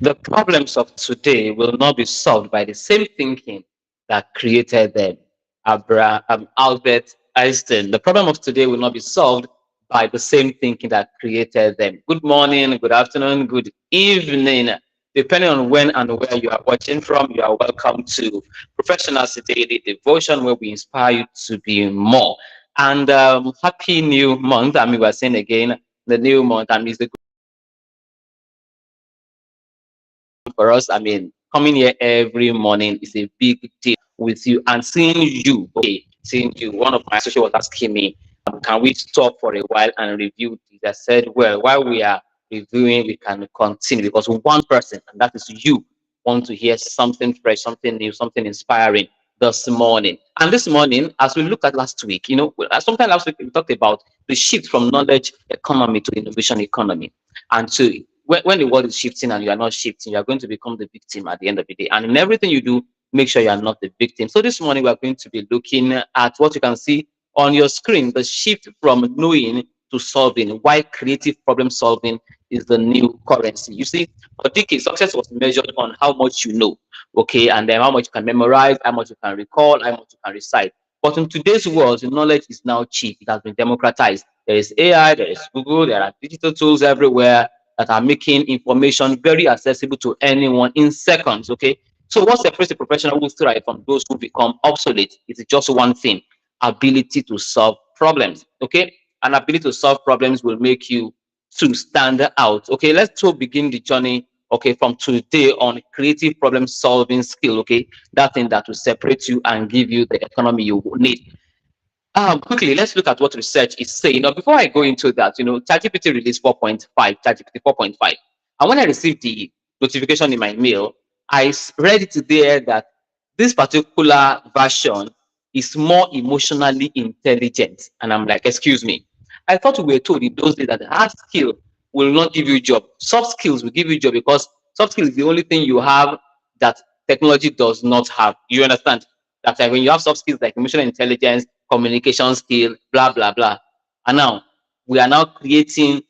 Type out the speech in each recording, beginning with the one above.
The problems of today will not be solved by the same thinking that created them. Albert Einstein. The problem of today will not be solved by the same thinking that created them. Good morning, good afternoon, good evening. Depending on when and where you are watching from, you are welcome to Professionals Daily Devotion, where we inspire you to be more. And happy new month. I mean, we're saying again, the new month, and it's the for us. I mean, coming here every morning is a big deal with you and seeing you. Okay, seeing you. One of my associates was asking me, can we stop for a while and review this? I said, well, while we are reviewing, we can continue because one person, and that is you, want to hear something fresh, something new, something inspiring this morning. And this morning, as we looked at last week, sometime last week we talked about the shift from knowledge economy to innovation economy. And so when the world is shifting and you are not shifting, you are going to become the victim at the end of the day. And in everything you do, make sure you are not the victim. So this morning we are going to be looking at what you can see on your screen, the shift from knowing to solving, why creative problem solving is the new currency. You see, for decades, success was measured on how much you know, okay, and then how much you can memorize, how much you can recall, how much you can recite. But in today's world, the knowledge is now cheap. It has been democratized. There is AI, there is Google, there are digital tools everywhere that are making information very accessible to anyone in seconds. Okay. So what separates a professional who thrive from those who become obsolete is just one thing: ability to solve problems. Okay. An ability to solve problems will make you to stand out. Okay. Let's so begin the journey. Okay, from today on, creative problem solving skill. Okay, that thing that will separate you and give you the economy you need. Quickly, let's look at what research is saying. Now, before I go into that, ChatGPT released 4.5, ChatGPT 4.5. And when I received the notification in my mail, read it there that this particular version is more emotionally intelligent. And I'm like, excuse me. I thought we were told in those days that hard skill will not give you a job. Soft skills will give you a job because soft skills is the only thing you have that technology does not have. You understand? That when you have soft skills like emotional intelligence, communication skill, blah, blah, blah. And now we are now creating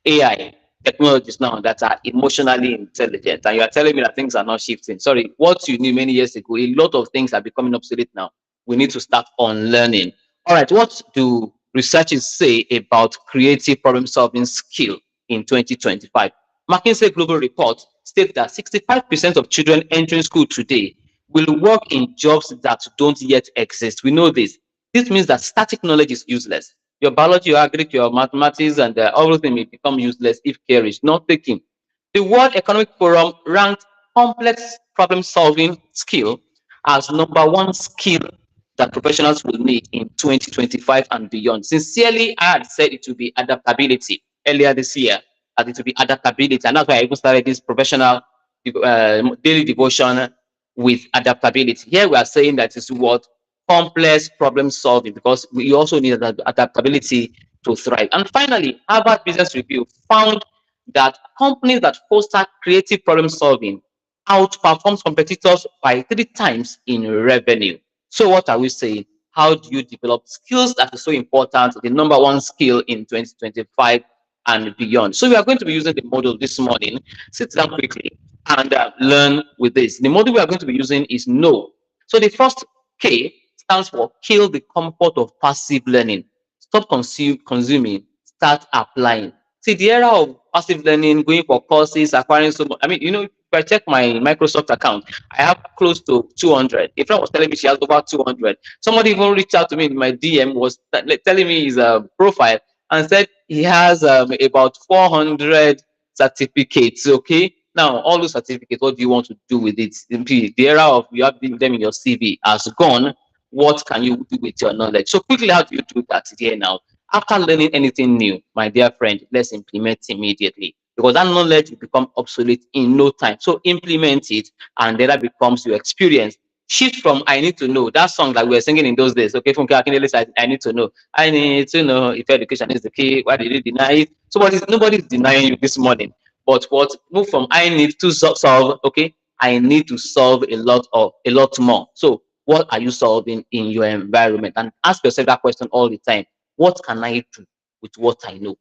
AI technologies now that are emotionally intelligent. And you are telling me that things are not shifting. Sorry, what you knew many years ago, a lot of things are becoming obsolete now. We need to start on learning. All right, what do researchers say about creative problem solving skill in 2025? McKinsey Global Report states that 65% of children entering school today will work in jobs that don't yet exist. We know this. This means that static knowledge is useless. Your biology, your agric, your mathematics, and everything may become useless if care is not taken. The World Economic Forum ranked complex problem solving skill as number one skill that professionals will need in 2025 and beyond. Sincerely, I had said it would be adaptability earlier this year, that it would be adaptability. And that's why I even started this professional daily devotion with adaptability. Here we are saying that is what complex problem solving, because we also need adaptability to thrive. And finally, Harvard Business Review found that companies that foster creative problem solving outperforms competitors by 3 times in revenue. So what are we saying? How do you develop skills that is so important, the number one skill in 2025 and beyond? So we are going to be using the model this morning. Sit down quickly and learn with this. The model we are going to be using is know. So the first K stands for kill the comfort of passive learning. Stop consuming, start applying. See, the era of passive learning, going for courses, acquiring so much. I mean, if I check my Microsoft account, I have close to 200. A friend was telling me she has over 200. Somebody even reached out to me in my DM, was telling me his profile and said he has about 400 certificates. Okay. Now, all those certificates, what do you want to do with it? The era of you have them in your CV has gone. What can you do with your knowledge? So quickly, how do you do that here now? After learning anything new, my dear friend, let's implement immediately, because that knowledge will become obsolete in no time. So implement it, and then that becomes your experience. Shift from I need to know, that song that we were singing in those days. Okay, from Akindele side, I need to know. I need to know if education is the key. Why did you deny it? So nobody's denying you this morning. But what move from I need to solve, okay, I need to solve a lot more. So what are you solving in your environment? And ask yourself that question all the time. What can I do with what I know?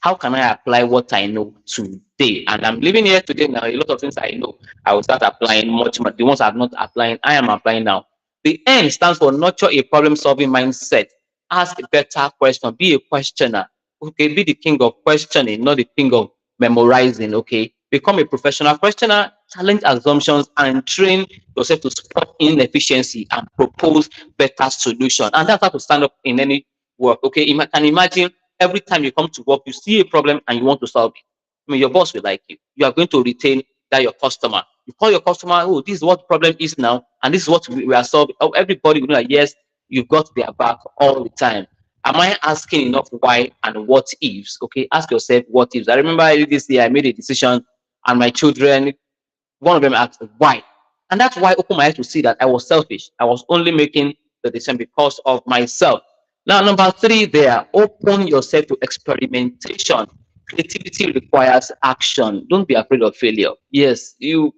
How can I apply what I know today? And I'm living here today now. A lot of things I know, I will start applying much more. The ones I'm not applying, I am applying now. The N stands for nurture a problem-solving mindset. Ask a better question. Be a questioner. Okay, be the king of questioning, not the king of memorizing. Okay, become a professional questioner, challenge assumptions, and train yourself to spot inefficiency and propose better solution. And that's how to stand up in any work. Okay, you can imagine every time you come to work, you see a problem and you want to solve it. I mean, your boss will like you. You are going to retain that your customer. You call your customer, oh, this is what the problem is now, and this is what we are solving. Oh, everybody will know that yes, you've got their back all the time. Am I asking enough why and what ifs? Okay, ask yourself what ifs. I remember this year I made a decision, and my children, one of them asked why, and that's why I opened my eyes to see that I was selfish. I was only making the decision because of myself. Now, number three, there, open yourself to experimentation. Creativity requires action. Don't be afraid of failure. Yes,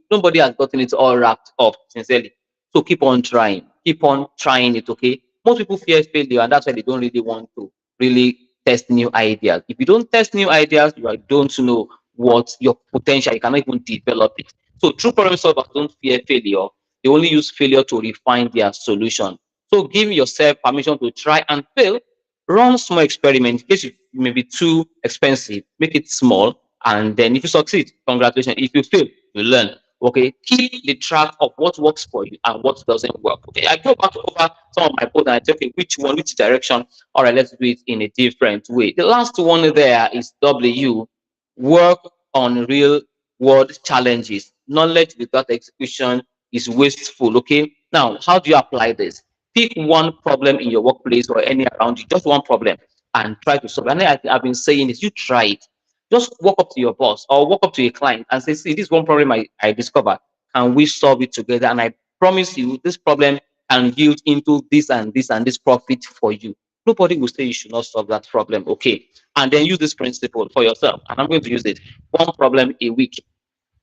nobody has gotten it all wrapped up, sincerely. So keep on trying it, okay? Most people fear failure, and that's why they don't really want to really test new ideas. If you don't test new ideas, don't know what your potential, you cannot even develop it. So true problem solvers don't fear failure. They only use failure to refine their solution. So give yourself permission to try and fail. Run small experiments. In case it may be too expensive, make it small. And then if you succeed, congratulations. If you fail, you learn. Okay, keep the track of what works for you and what doesn't work. Okay, I go back over some of my posts and I say, okay, which direction? All right, let's do it in a different way. The last one there is W. Work on real world challenges. Knowledge without execution is wasteful. Okay, now how do you apply this? Pick one problem in your workplace or any around you, just one problem, and try to solve it. And I've been saying this, you try it. Just walk up to your boss or walk up to a client and say, see, this is one problem I discovered. Can we solve it together? And I promise you, this problem can yield into this and this and this profit for you. Nobody will say you should not solve that problem. Okay. And then use this principle for yourself. And I'm going to use it. One problem a week.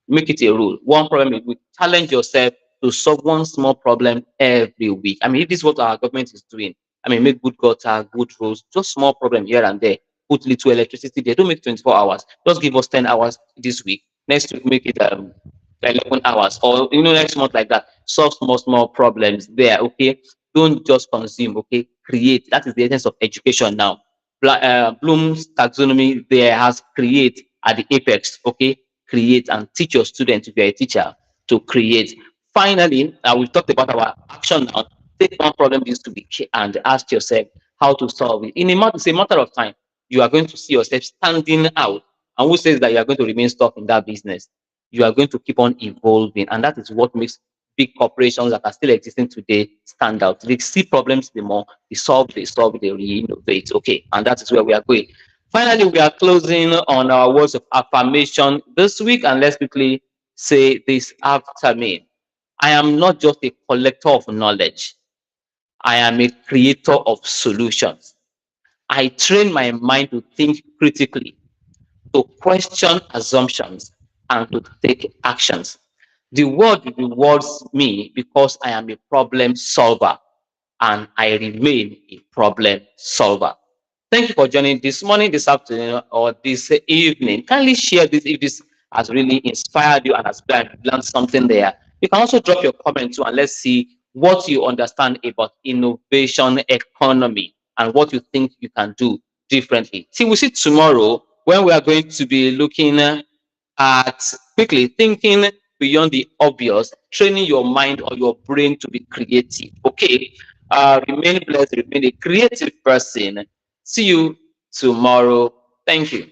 Make it a rule. One problem a week. Challenge yourself to solve one small problem every week. I mean, if this is what our government is doing, I mean, make good gutter, good roads, just small problem here and there. Put little electricity there. Don't make 24 hours. Just give us 10 hours this week. Next week, make it 11 hours. Or, next month like that. Solve small problems there, okay? Don't just consume, okay? Create. That is the essence of education now. Bloom's taxonomy there has create at the apex, okay? Create and teach your students, if you're a teacher, to create. Finally, we've talked about our action now. Take one problem this to be and ask yourself how to solve it. It's a matter of time. You are going to see yourself standing out. And who says that you are going to remain stuck in that business? You are going to keep on evolving. And that is what makes big corporations that are still existing today stand out. They see problems the more, they solve, they re-innovate. Okay, and that is where we are going. Finally, we are closing on our words of affirmation this week, and let's quickly say this after me. I am not just a collector of knowledge. I am a creator of solutions. I train my mind to think critically, to question assumptions, and to take actions. The world rewards me because I am a problem solver and I remain a problem solver. Thank you for joining this morning, this afternoon, or this evening. Kindly share this if this has really inspired you and has learned something there. You can also drop your comment too, and let's see what you understand about innovation economy and what you think you can do differently. See, we see tomorrow when we are going to be looking at quickly thinking beyond the obvious, training your mind or your brain to be creative. Okay, remain blessed, remain a creative person. See you tomorrow. Thank you.